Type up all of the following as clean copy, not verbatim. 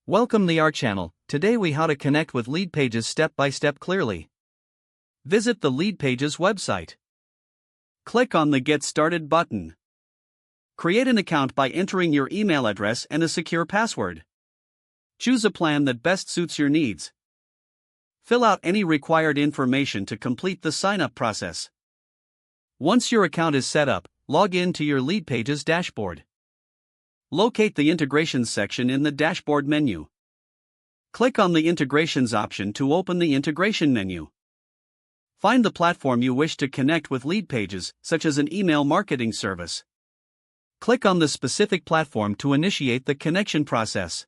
Welcome to our channel. Today we how to connect with Leadpages step by step clearly. Visit the Leadpages website. Click on the Get Started button. Create an account by entering your email address and a secure password. Choose a plan that best suits your needs. Fill out any required information to complete the sign-up process. Once your account is set up, log in to your Leadpages dashboard. Locate the Integrations section in the dashboard menu. Click on the Integrations option to open the integration menu. Find the platform you wish to connect with Leadpages, such as an email marketing service. Click on the specific platform to initiate the connection process.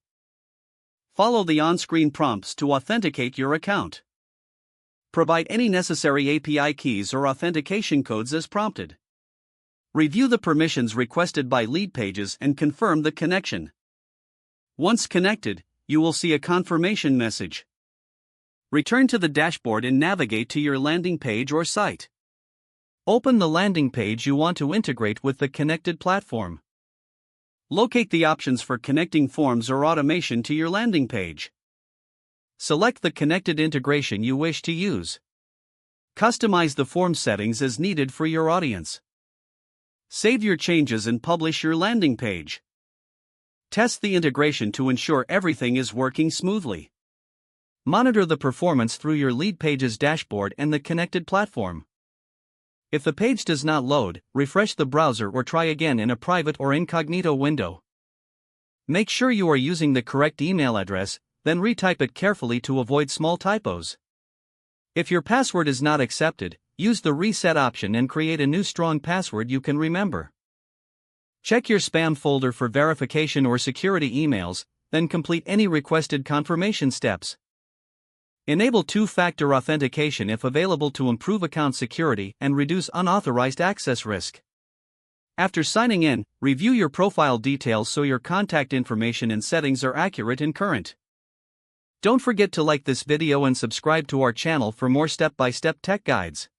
Follow the on-screen prompts to authenticate your account. Provide any necessary API keys or authentication codes as prompted. Review the permissions requested by Leadpages and confirm the connection. Once connected, you will see a confirmation message. Return to the dashboard and navigate to your landing page or site. Open the landing page you want to integrate with the connected platform. Locate the options for connecting forms or automation to your landing page. Select the connected integration you wish to use. Customize the form settings as needed for your audience. Save your changes and publish your landing page. Test the integration to ensure everything is working smoothly. Monitor the performance through your Leadpages dashboard and the connected platform. If the page does not load, refresh the browser or try again in a private or incognito window. Make sure you are using the correct email address, then retype it carefully to avoid small typos. If your password is not accepted, use the reset option and create a new strong password you can remember. Check your spam folder for verification or security emails, then complete any requested confirmation steps. Enable two-factor authentication if available to improve account security and reduce unauthorized access risk. After signing in, review your profile details so your contact information and settings are accurate and current. Don't forget to like this video and subscribe to our channel for more step-by-step tech guides.